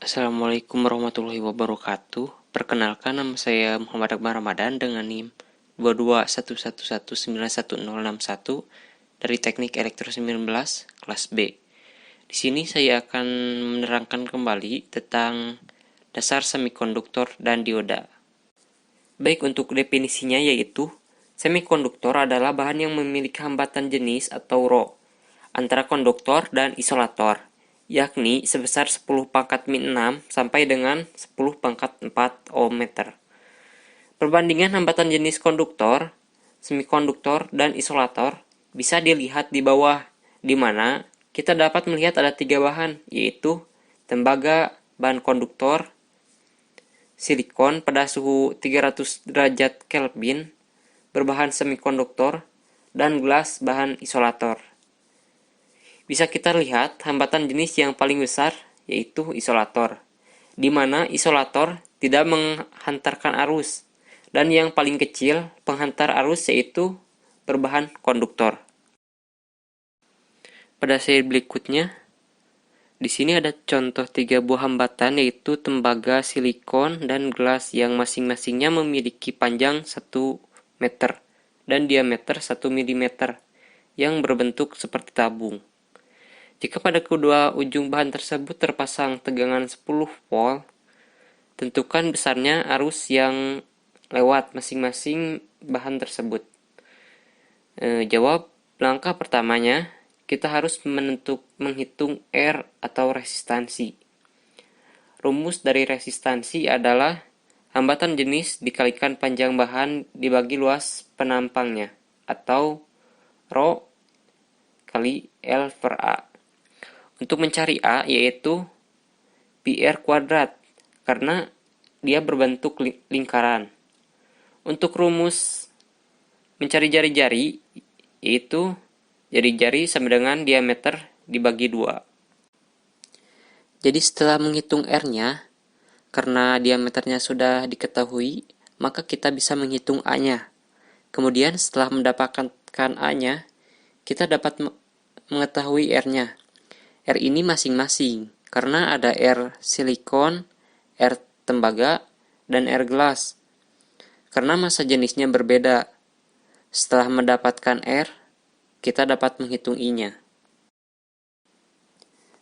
Assalamualaikum warahmatullahi wabarakatuh. Perkenalkan, nama saya Muhammad Akbar Ramadan dengan NIM 221119161 dari Teknik Elektro 19 kelas B. Di sini saya akan menerangkan kembali tentang dasar semikonduktor dan dioda. Baik, untuk definisinya yaitu semikonduktor adalah bahan yang memiliki hambatan jenis atau Rho antara konduktor dan isolator, yakni sebesar 10 pangkat min 6 sampai dengan 10 pangkat 4 ohm meter. Perbandingan hambatan jenis konduktor, semikonduktor, dan isolator bisa dilihat di bawah, di mana kita dapat melihat ada 3 bahan, yaitu tembaga, bahan konduktor, silikon pada suhu 300 derajat Kelvin berbahan semikonduktor, dan gelas bahan isolator. Bisa kita lihat hambatan jenis yang paling besar yaitu isolator, di mana isolator tidak menghantarkan arus, dan yang paling kecil penghantar arus yaitu berbahan konduktor. Pada slide berikutnya, di sini ada contoh 3 buah hambatan yaitu tembaga, silikon, dan gelas yang masing-masingnya memiliki panjang 1 meter dan diameter 1 mm yang berbentuk seperti tabung. Jika pada kedua ujung bahan tersebut terpasang tegangan 10 volt, tentukan besarnya arus yang lewat masing-masing bahan tersebut. Jawab langkah pertamanya, kita harus menghitung R atau resistansi. Rumus dari resistansi adalah hambatan jenis dikalikan panjang bahan dibagi luas penampangnya, atau Rho kali L per A. Untuk mencari A yaitu PR kuadrat, karena dia berbentuk lingkaran. Untuk rumus mencari jari-jari yaitu jari-jari sama dengan diameter dibagi 2. Jadi setelah menghitung R-nya, karena diameternya sudah diketahui, maka kita bisa menghitung A-nya. Kemudian setelah mendapatkan A-nya, kita dapat mengetahui R-nya. R ini masing-masing, karena ada R silikon, R tembaga, dan R gelas. Karena massa jenisnya berbeda, setelah mendapatkan R, kita dapat menghitung I-nya.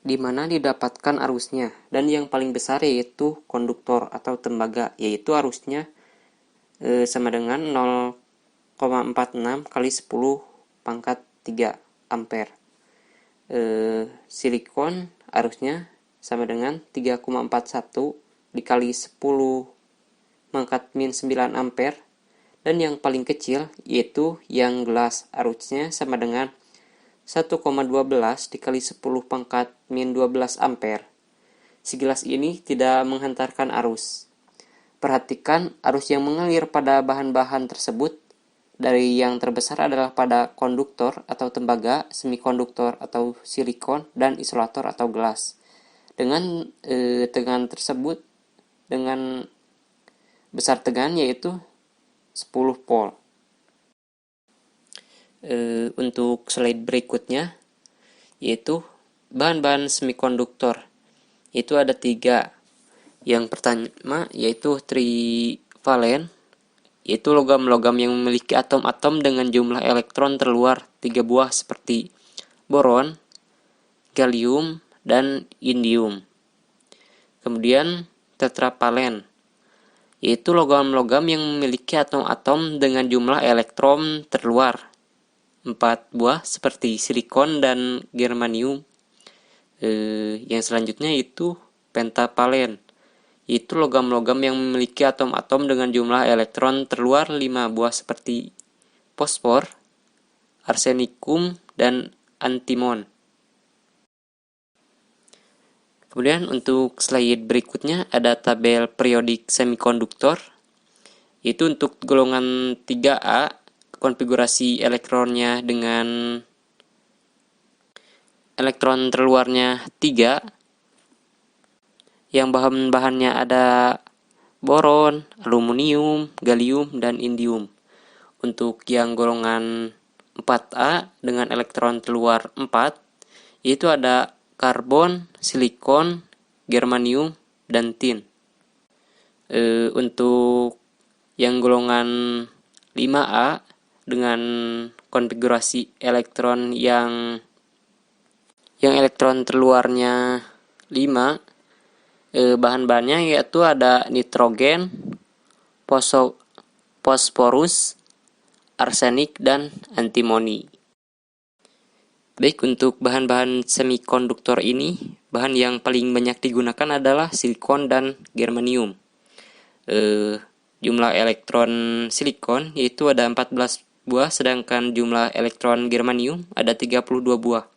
Di mana didapatkan arusnya, dan yang paling besar yaitu konduktor atau tembaga, yaitu arusnya sama dengan 0,46 kali 10 pangkat 3 ampere. Silikon arusnya sama dengan 3,41 dikali 10 pangkat min 9 ampere, dan yang paling kecil yaitu yang gelas, arusnya sama dengan 1,12 dikali 10 pangkat min 12 ampere. Si gelas ini tidak menghantarkan arus. Perhatikan arus yang mengalir pada bahan-bahan tersebut. Dari yang terbesar adalah pada konduktor atau tembaga, semikonduktor atau silikon, dan isolator atau gelas. Dengan tegangan tersebut, dengan besar tegangan yaitu 10 volt. Untuk slide berikutnya, yaitu bahan-bahan semikonduktor. Itu ada 3. Yang pertama yaitu trivalen, yaitu logam-logam yang memiliki atom-atom dengan jumlah elektron terluar 3 buah seperti boron, gallium, dan indium. Kemudian tetrapalen, yaitu logam-logam yang memiliki atom-atom dengan jumlah elektron terluar 4 buah seperti silikon dan germanium. Yang selanjutnya itu pentapalen, yaitu logam-logam yang memiliki atom-atom dengan jumlah elektron terluar 5 buah seperti fosfor, arsenikum, dan antimon. Kemudian untuk slide berikutnya ada tabel periodik semikonduktor, yaitu untuk golongan 3A, konfigurasi elektronnya dengan elektron terluarnya 3, yang bahan-bahannya ada boron, aluminium, gallium, dan indium. Untuk yang golongan 4A dengan elektron terluar 4, yaitu ada karbon, silikon, germanium, dan tin. Untuk yang golongan 5A dengan konfigurasi elektron yang elektron terluarnya 5, bahan-bahannya yaitu ada nitrogen, fosforus, arsenik, dan antimoni. Baik, untuk bahan-bahan semikonduktor ini, bahan yang paling banyak digunakan adalah silikon dan germanium. Jumlah elektron silikon yaitu ada 14 buah, sedangkan jumlah elektron germanium ada 32 buah.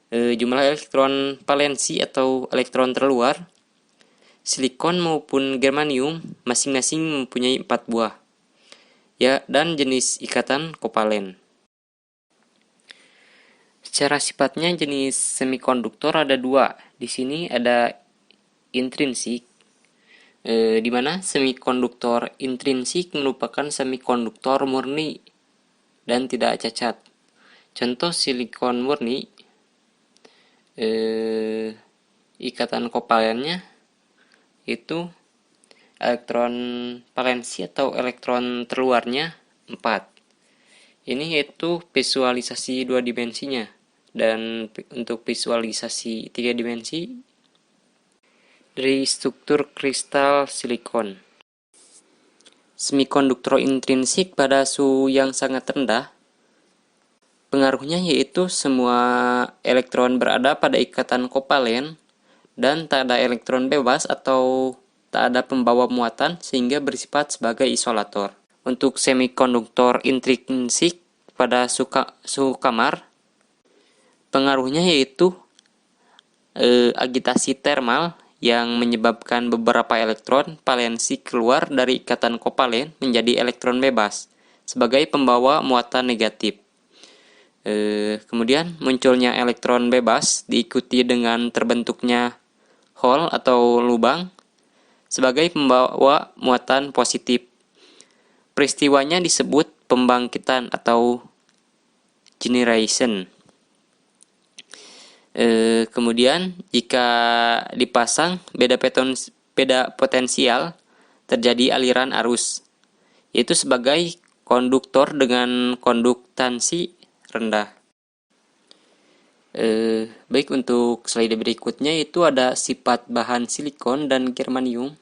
Jumlah elektron valensi atau elektron terluar, silikon maupun germanium masing-masing mempunyai 4 buah. Ya, dan jenis ikatan kovalen. Secara sifatnya jenis semikonduktor ada 2. Di sini ada intrinsik, di mana semikonduktor intrinsik merupakan semikonduktor murni dan tidak cacat. Contoh silikon murni, ikatan kovalennya itu elektron valensi atau elektron terluarnya 4. Ini yaitu visualisasi 2 dimensinya. Dan untuk visualisasi 3 dimensi dari struktur kristal silikon. Semikonduktor intrinsik pada suhu yang sangat rendah, pengaruhnya yaitu semua elektron berada pada ikatan kovalen dan tak ada elektron bebas atau tak ada pembawa muatan sehingga bersifat sebagai isolator. Untuk semikonduktor intrinsik pada suhu kamar, pengaruhnya yaitu agitasi termal yang menyebabkan beberapa elektron valensi keluar dari ikatan kovalen menjadi elektron bebas sebagai pembawa muatan negatif. Kemudian munculnya elektron bebas diikuti dengan terbentuknya hole atau lubang sebagai pembawa muatan positif. Peristiwanya disebut pembangkitan atau generation. Kemudian jika dipasang beda potensial, terjadi aliran arus, yaitu sebagai konduktor dengan konduktansi rendah. Baik, untuk slide berikutnya itu ada sifat bahan silikon dan germanium,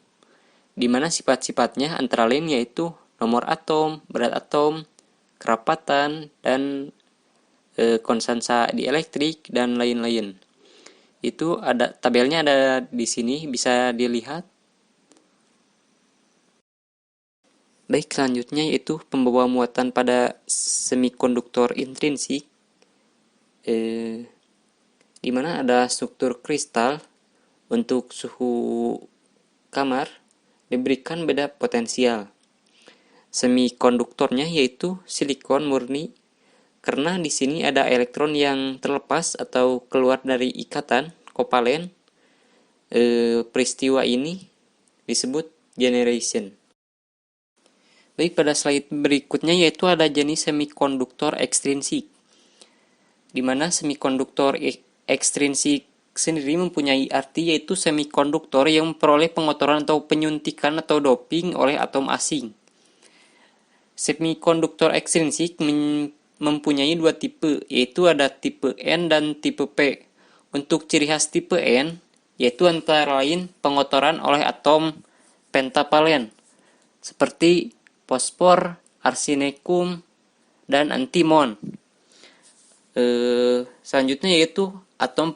di mana sifat-sifatnya antara lain yaitu nomor atom, berat atom, kerapatan, dan konstansa dielektrik, dan lain-lain. Itu ada tabelnya, ada di sini, bisa dilihat. Baik, selanjutnya yaitu pembawa muatan pada semikonduktor intrinsik, di mana ada struktur kristal. Untuk suhu kamar diberikan beda potensial. Semikonduktornya yaitu silikon murni, karena di sini ada elektron yang terlepas atau keluar dari ikatan kovalen. Peristiwa ini disebut generation. Baik, pada slide berikutnya yaitu ada jenis semikonduktor ekstrinsik, di mana semikonduktor ekstrinsik sendiri mempunyai arti yaitu semikonduktor yang memperoleh pengotoran atau penyuntikan atau doping oleh atom asing. Semikonduktor ekstrinsik mempunyai 2 tipe, yaitu ada tipe N dan tipe P. Untuk ciri khas tipe N, yaitu antara lain pengotoran oleh atom pentavalen, seperti fosfor, arsenicum, dan antimon. Selanjutnya yaitu atom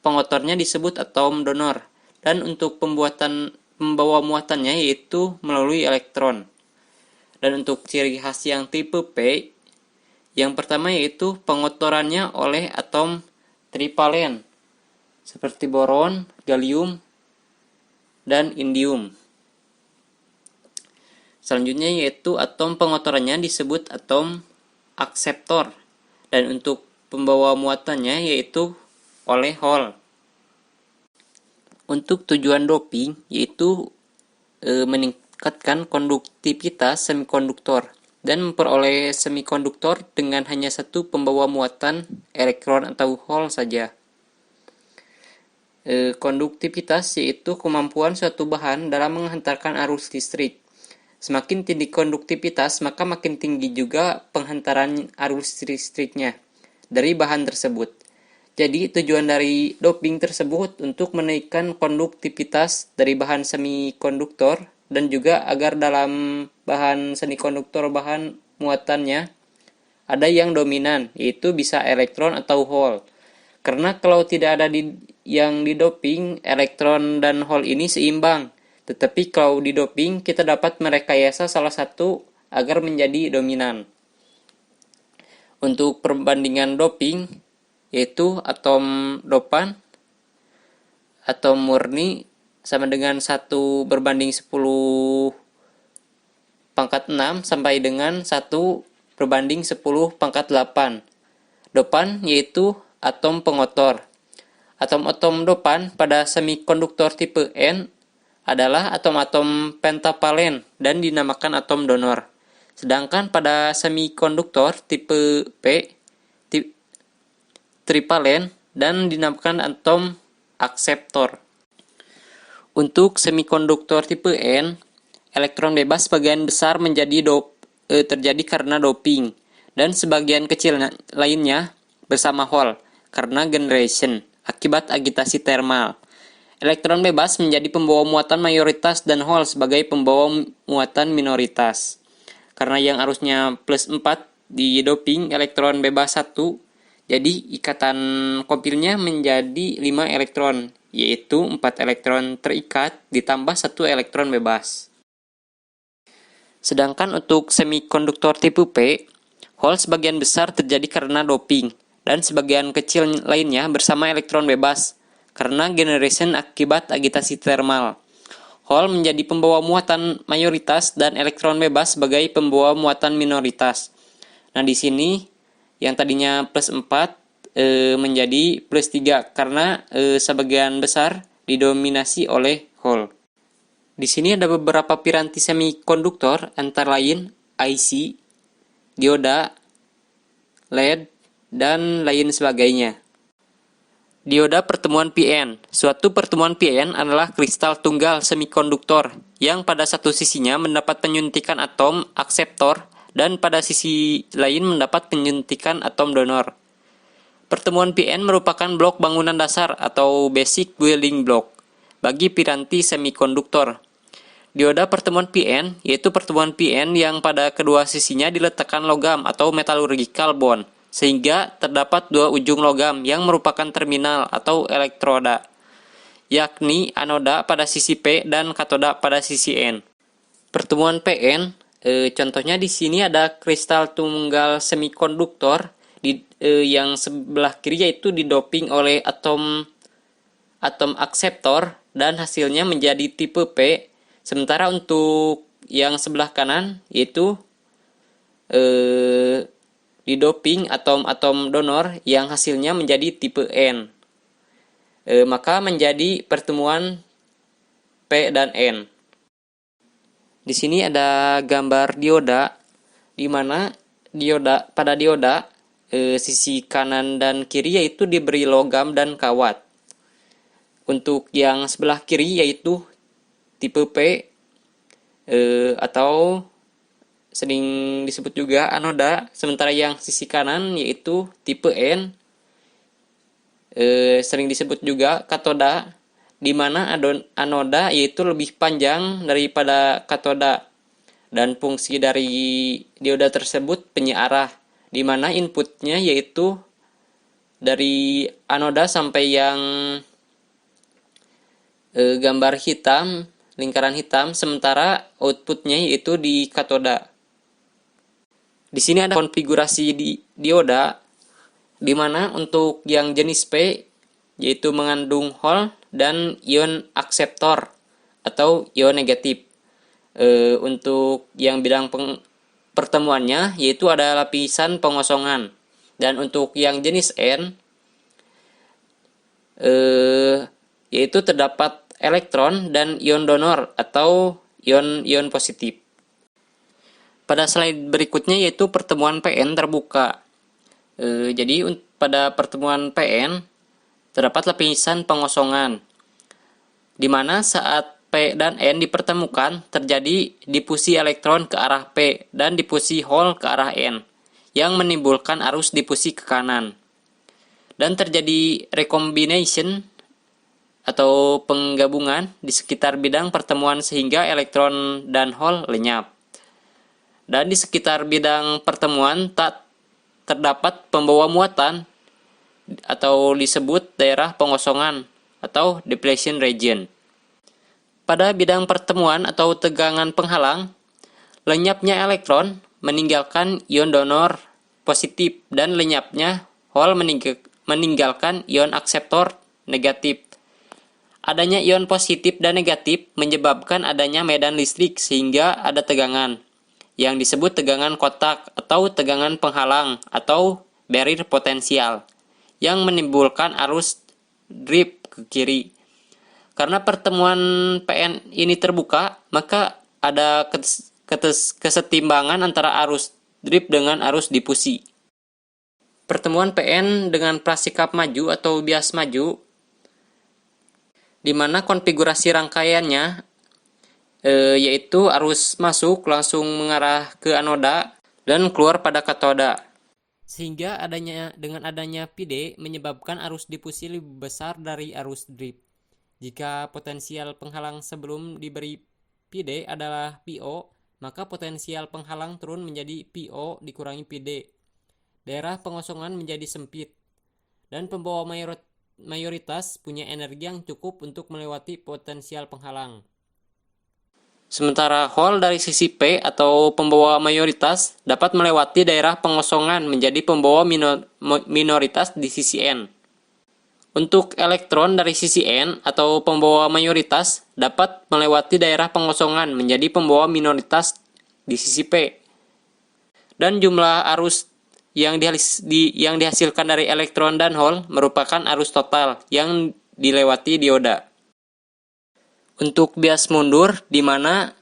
pengotornya disebut atom donor, dan untuk pembawa muatannya yaitu melalui elektron. Dan untuk ciri khas yang tipe P, yang pertama yaitu pengotorannya oleh atom trivalen, seperti boron, gallium, dan indium. Selanjutnya yaitu atom pengotorannya disebut atom akseptor, dan untuk pembawa muatannya yaitu oleh hole. Untuk tujuan doping yaitu meningkatkan konduktivitas semikonduktor dan memperoleh semikonduktor dengan hanya satu pembawa muatan elektron atau hole saja. Konduktivitas yaitu kemampuan suatu bahan dalam menghantarkan arus listrik. Semakin tinggi konduktivitas, maka makin tinggi juga penghantaran arus listriknya dari bahan tersebut. Jadi tujuan dari doping tersebut untuk menaikkan konduktivitas dari bahan semikonduktor dan juga agar dalam bahan semikonduktor bahan muatannya ada yang dominan, yaitu bisa elektron atau hole. Karena kalau tidak ada yang didoping, elektron dan hole ini seimbang. Tetapi kalau didoping, kita dapat merekayasa salah satu agar menjadi dominan. Untuk perbandingan doping, yaitu atom dopan, atom murni sama dengan 1 berbanding 10 pangkat 6 sampai dengan 1 berbanding 10 pangkat 8. Dopan yaitu atom pengotor. Atom-atom dopan pada semikonduktor tipe N adalah atom-atom pentavalen dan dinamakan atom donor. Sedangkan pada semikonduktor tipe P trivalen dan dinamakan atom akseptor. Untuk semikonduktor tipe N, elektron bebas sebagian besar terjadi karena doping dan sebagian kecil lainnya bersama hole karena generation akibat agitasi termal. Elektron bebas menjadi pembawa muatan mayoritas dan hole sebagai pembawa muatan minoritas. Karena yang arusnya plus 4 di doping elektron bebas 1, jadi ikatan kopilnya menjadi 5 elektron, yaitu 4 elektron terikat ditambah 1 elektron bebas. Sedangkan untuk semikonduktor tipe P, hole sebagian besar terjadi karena doping dan sebagian kecil lainnya bersama elektron bebas karena generation akibat agitasi termal. Hole menjadi pembawa muatan mayoritas dan elektron bebas sebagai pembawa muatan minoritas. Nah, di sini yang tadinya plus 4 menjadi plus 3 karena sebagian besar didominasi oleh hole. Di sini ada beberapa piranti semikonduktor antara lain IC, dioda, LED, dan lain sebagainya. Dioda pertemuan PN. Suatu pertemuan PN adalah kristal tunggal semikonduktor yang pada satu sisinya mendapat penyuntikan atom akseptor dan pada sisi lain mendapat penyuntikan atom donor. Pertemuan PN merupakan blok bangunan dasar atau basic building block bagi piranti semikonduktor. Dioda pertemuan PN yaitu pertemuan PN yang pada kedua sisinya diletakkan logam atau metallurgical bond, sehingga terdapat dua ujung logam yang merupakan terminal atau elektroda, yakni anoda pada sisi P dan katoda pada sisi N. Pertemuan PN, contohnya di sini ada kristal tunggal semikonduktor yang sebelah kiri yaitu didoping oleh atom akseptor dan hasilnya menjadi tipe P. Sementara untuk yang sebelah kanan yaitu didoping atom donor yang hasilnya menjadi tipe N. Maka menjadi pertemuan P dan N. Di sini ada gambar dioda, di mana pada dioda sisi kanan dan kiri yaitu diberi logam dan kawat. Untuk yang sebelah kiri yaitu tipe P atau sering disebut juga anoda, sementara yang sisi kanan yaitu tipe N sering disebut juga katoda, di mana anoda yaitu lebih panjang daripada katoda dan fungsi dari dioda tersebut penyearah, di mana inputnya yaitu dari anoda sampai yang gambar hitam, lingkaran hitam, sementara outputnya yaitu di katoda. Di sini ada konfigurasi dioda, di mana untuk yang jenis P yaitu mengandung hole dan ion akseptor atau ion negatif. Untuk yang bidang pertemuannya yaitu ada lapisan pengosongan, dan untuk yang jenis N yaitu terdapat elektron dan ion donor atau ion positif. Pada slide berikutnya yaitu pertemuan PN terbuka. Jadi pada pertemuan PN terdapat lapisan pengosongan, di mana saat P dan N dipertemukan, terjadi difusi elektron ke arah P dan difusi hole ke arah N, yang menimbulkan arus difusi ke kanan. Dan terjadi recombination atau penggabungan di sekitar bidang pertemuan sehingga elektron dan hole lenyap. Dan di sekitar bidang pertemuan tak terdapat pembawa muatan atau disebut daerah pengosongan atau depletion region. Pada bidang pertemuan atau tegangan penghalang, lenyapnya elektron meninggalkan ion donor positif dan lenyapnya hole meninggalkan ion akseptor negatif. Adanya ion positif dan negatif menyebabkan adanya medan listrik sehingga ada tegangan, yang disebut tegangan kotak atau tegangan penghalang atau barrier potensial, yang menimbulkan arus drift ke kiri. Karena pertemuan PN ini terbuka, maka ada kesetimbangan antara arus drift dengan arus difusi. Pertemuan PN dengan prasikap maju atau bias maju, di mana konfigurasi rangkaiannya yaitu arus masuk langsung mengarah ke anoda dan keluar pada katoda. Sehingga dengan adanya PD menyebabkan arus difusi lebih besar dari arus drift. Jika potensial penghalang sebelum diberi PD adalah PO, maka potensial penghalang turun menjadi PO dikurangi PD. Daerah pengosongan menjadi sempit, dan pembawa mayoritas punya energi yang cukup untuk melewati potensial penghalang. Sementara hole dari sisi P atau pembawa mayoritas dapat melewati daerah pengosongan menjadi pembawa minoritas di sisi N. Untuk elektron dari sisi N atau pembawa mayoritas dapat melewati daerah pengosongan menjadi pembawa minoritas di sisi P. Dan jumlah arus yang dihasilkan dari elektron dan hole merupakan arus total yang dilewati dioda. Untuk bias mundur, di mana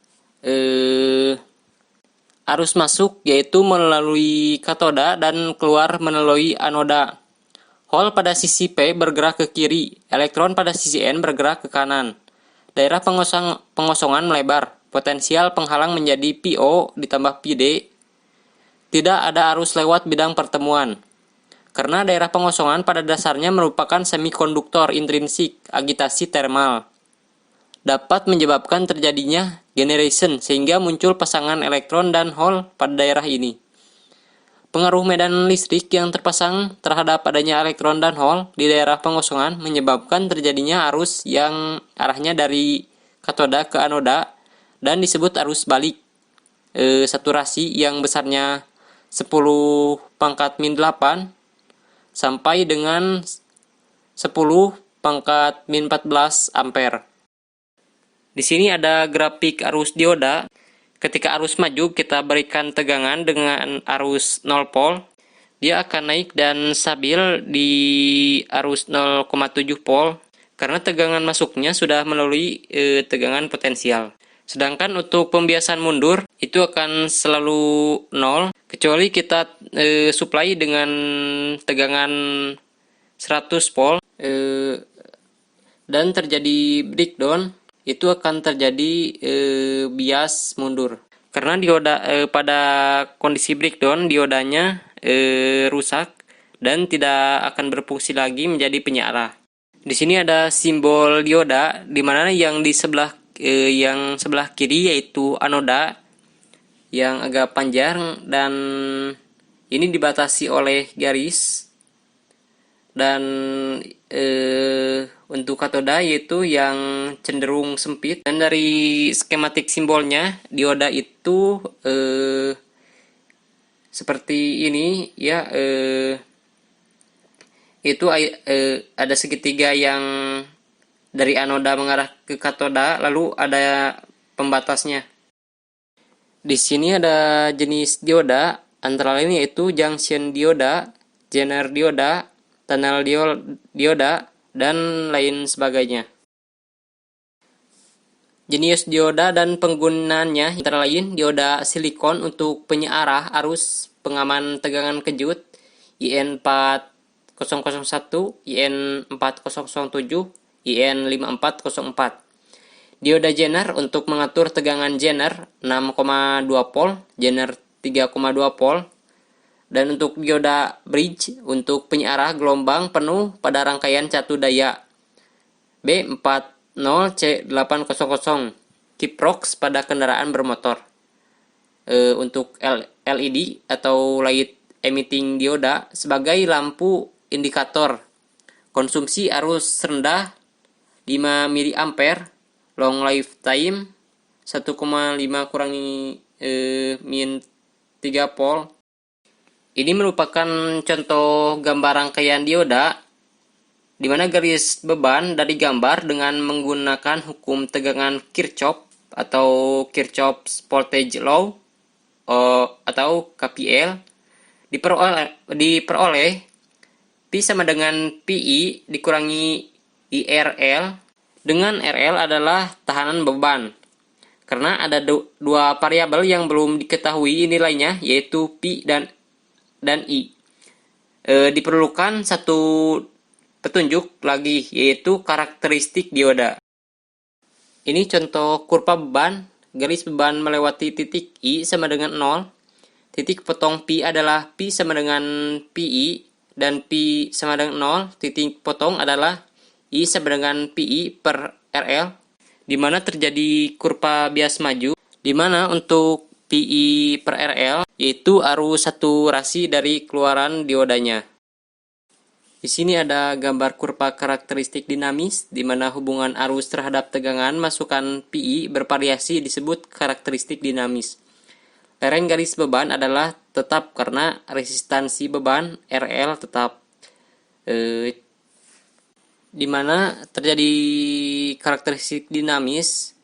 arus masuk yaitu melalui katoda dan keluar melalui anoda. Hole pada sisi P bergerak ke kiri, elektron pada sisi N bergerak ke kanan. Daerah pengosongan melebar, potensial penghalang menjadi PO ditambah PD. Tidak ada arus lewat bidang pertemuan. Karena daerah pengosongan pada dasarnya merupakan semikonduktor intrinsik, agitasi termal. Dapat menyebabkan terjadinya generation sehingga muncul pasangan elektron dan hole pada daerah ini. Pengaruh medan listrik yang terpasang terhadap adanya elektron dan hole di daerah pengosongan menyebabkan terjadinya arus yang arahnya dari katoda ke anoda dan disebut arus balik saturasi yang besarnya 10⁻⁸ sampai dengan 10⁻⁴ ampere. Di sini ada grafik arus dioda. Ketika arus maju kita berikan tegangan dengan arus 0 volt, dia akan naik dan stabil di arus 0,7 volt karena tegangan masuknya sudah melalui tegangan potensial. Sedangkan untuk pembiasan mundur itu akan selalu 0 kecuali kita supply dengan tegangan 100 volt dan terjadi breakdown, itu akan terjadi bias mundur. Karena dioda pada kondisi breakdown diodanya rusak dan tidak akan berfungsi lagi menjadi penyarah. Di sini ada simbol dioda di mana yang sebelah kiri yaitu anoda yang agak panjang dan ini dibatasi oleh garis, dan untuk katoda yaitu yang cenderung sempit. Dan dari skematik simbolnya dioda itu seperti ini ya, itu ada segitiga yang dari anoda mengarah ke katoda, lalu ada pembatasnya. Di sini ada jenis dioda antara lain yaitu junction dioda, Zener dioda, tunnel dioda, dan lain sebagainya. Jenis dioda dan penggunaannya antara lain dioda silikon untuk penyarah arus pengaman tegangan kejut IN4 001, IN4007, IN5404. Dioda Zener untuk mengatur tegangan Zener 6,2 volt, Zener 3,2 volt. Dan untuk dioda bridge untuk penyiarah gelombang penuh pada rangkaian catu daya B40C800 Kiprox pada kendaraan bermotor. Untuk LED atau light emitting dioda sebagai lampu indikator konsumsi arus rendah 5 mA, long lifetime 1,5 kurangi min 3 volt. Ini merupakan contoh gambar rangkaian dioda di mana garis beban dari gambar dengan menggunakan hukum tegangan Kirchhoff atau Kirchhoff's Voltage Law atau KPL diperoleh P sama dengan PI dikurangi IRL, dengan RL adalah tahanan beban. Karena ada dua variabel yang belum diketahui nilainya, yaitu P dan I. Diperlukan satu petunjuk lagi, yaitu karakteristik dioda. Ini contoh kurva beban. Garis beban melewati titik I sama dengan 0. Titik potong P adalah P sama dengan PI, dan P sama dengan 0. Titik potong adalah I sama dengan PI per RL, di mana terjadi kurva bias maju, di mana untuk PI per RL yaitu arus saturasi dari keluaran diodanya. Di sini ada gambar kurva karakteristik dinamis, di mana hubungan arus terhadap tegangan masukan PI bervariasi disebut karakteristik dinamis. Lereng garis beban adalah tetap karena resistansi beban RL tetap, di mana terjadi karakteristik dinamis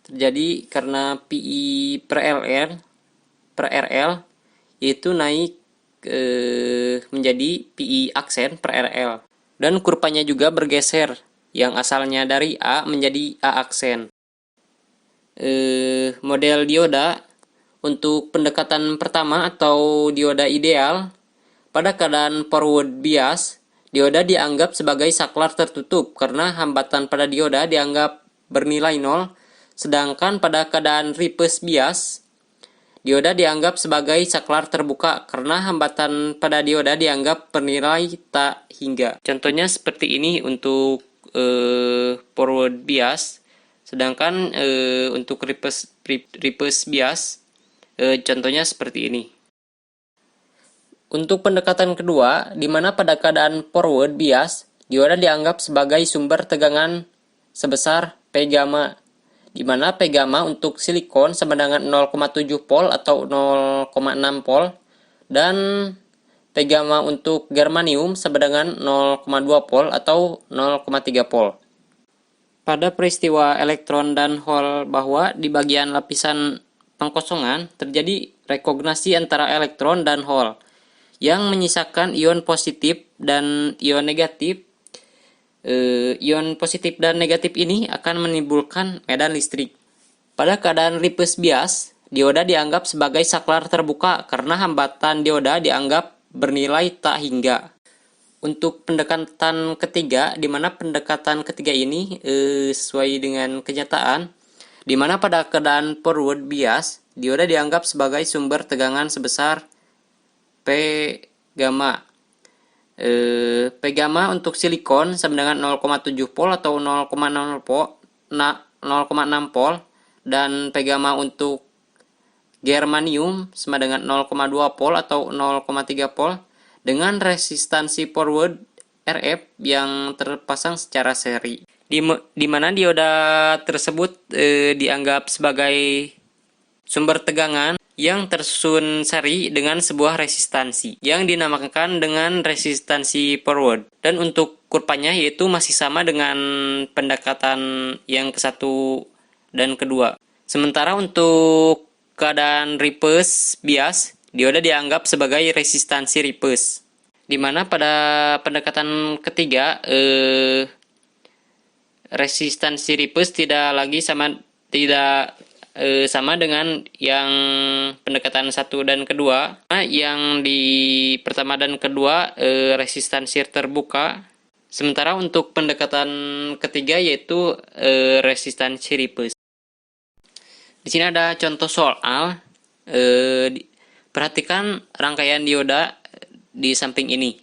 terjadi karena PI per RL yaitu naik menjadi PI aksen per RL, dan kurvanya juga bergeser yang asalnya dari A menjadi A aksen. Model dioda untuk pendekatan pertama atau dioda ideal, pada keadaan forward bias dioda dianggap sebagai saklar tertutup karena hambatan pada dioda dianggap bernilai 0, sedangkan pada keadaan reverse bias dioda dianggap sebagai saklar terbuka karena hambatan pada dioda dianggap bernilai tak hingga. Contohnya seperti ini untuk forward bias, sedangkan untuk reverse bias contohnya seperti ini. Untuk pendekatan kedua, di mana pada keadaan forward bias dioda dianggap sebagai sumber tegangan sebesar P gamma, di mana P gamma untuk silikon sama dengan 0,7 volt atau 0,6 volt, dan P gamma untuk germanium sama dengan 0,2 volt atau 0,3 volt. Pada peristiwa elektron dan hole bahwa di bagian lapisan pengkosongan terjadi rekognisi antara elektron dan hole yang menyisakan ion positif dan ion negatif. Ion positif dan negatif ini akan menimbulkan medan listrik. Pada keadaan reverse bias, dioda dianggap sebagai saklar terbuka karena hambatan dioda dianggap bernilai tak hingga. Untuk pendekatan ketiga, di mana pendekatan ketiga ini sesuai dengan kenyataan, di mana pada keadaan forward bias, dioda dianggap sebagai sumber tegangan sebesar P gamma. P gamma untuk silikon sama dengan 0,7 volt atau 0,6 volt, dan P gamma untuk germanium sama dengan 0,2 volt atau 0,3 volt dengan resistansi forward RF yang terpasang secara seri. Di mana dioda tersebut dianggap sebagai sumber tegangan yang tersusun seri dengan sebuah resistansi yang dinamakan dengan resistansi forward, dan untuk kurvanya yaitu masih sama dengan pendekatan yang ke-1 dan kedua. Sementara untuk keadaan reverse bias, dioda dianggap sebagai resistansi reverse, di mana pada pendekatan ketiga resistansi reverse tidak sama dengan yang pendekatan 1 dan kedua. Nah, yang di pertama dan kedua resistansi terbuka. Sementara untuk pendekatan ketiga yaitu resistansi reverse. Di sini ada contoh soal. Perhatikan rangkaian dioda di samping ini.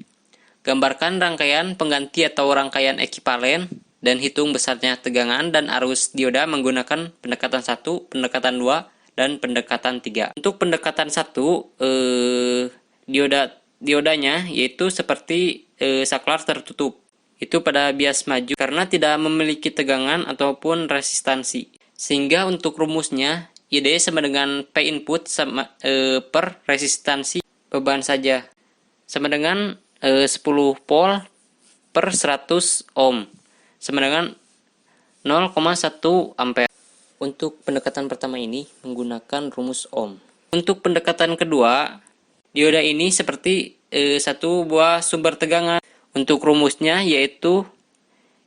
Gambarkan rangkaian pengganti atau rangkaian ekivalen dan hitung besarnya tegangan dan arus dioda menggunakan pendekatan 1, pendekatan 2, dan pendekatan 3. Untuk pendekatan 1, diodanya yaitu seperti saklar tertutup. Itu pada bias maju karena tidak memiliki tegangan ataupun resistansi. Sehingga untuk rumusnya ID sama dengan P input sama per resistansi beban saja. Sama dengan 10 volt per 100 ohm. Sama dengan 0,1 ampere. Untuk pendekatan pertama ini menggunakan rumus ohm. Untuk pendekatan kedua, dioda ini seperti satu buah sumber tegangan. Untuk rumusnya yaitu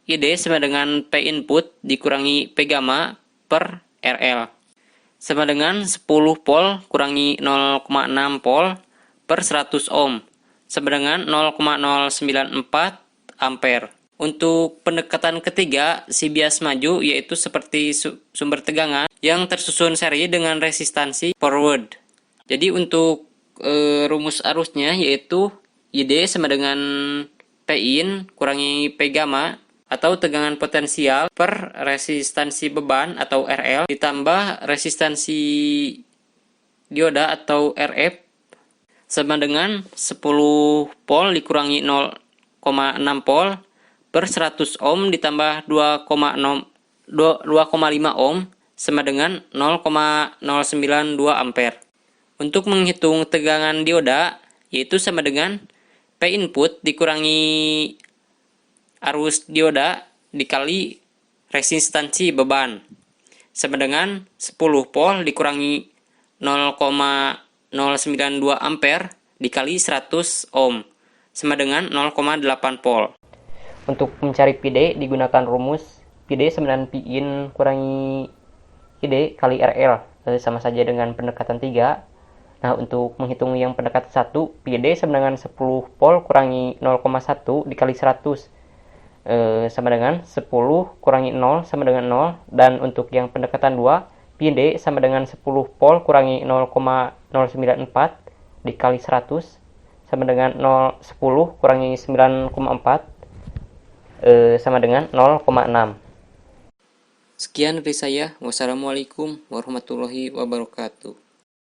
ID sama dengan P input dikurangi P gamma per RL. Sama dengan 10 volt kurangi 0,6 volt per 100 ohm. Sama dengan 0,094 ampere. Untuk pendekatan ketiga, si bias maju yaitu seperti sumber tegangan yang tersusun seri dengan resistansi forward. Jadi untuk rumus arusnya yaitu ID sama dengan P in kurangi P gamma atau tegangan potensial per resistansi beban atau RL ditambah resistansi dioda atau RF sama dengan 10 volt dikurangi 0,6 volt per 100 ohm ditambah 2,5 ohm sama dengan 0,092 ampere. Untuk menghitung tegangan dioda yaitu sama dengan P input dikurangi arus dioda dikali resistansi beban sama dengan 10 volt dikurangi 0,092 ampere dikali 100 ohm sama dengan 0,8 volt. Untuk mencari PD digunakan rumus PD sama dengan P in kurangi ID kali RL, sama saja dengan pendekatan 3. Nah, untuk menghitung yang pendekatan 1, PD sama dengan 10 volt kurangi 0,1 dikali 100 sama dengan 10 kurangi 0 sama dengan 0. Dan untuk yang pendekatan 2, PD sama dengan 10 volt kurangi 0,094 dikali 100 sama dengan 10 kurangi 9,4 sama dengan 0,6. Sekian dari saya. Wassalamualaikum warahmatullahi wabarakatuh.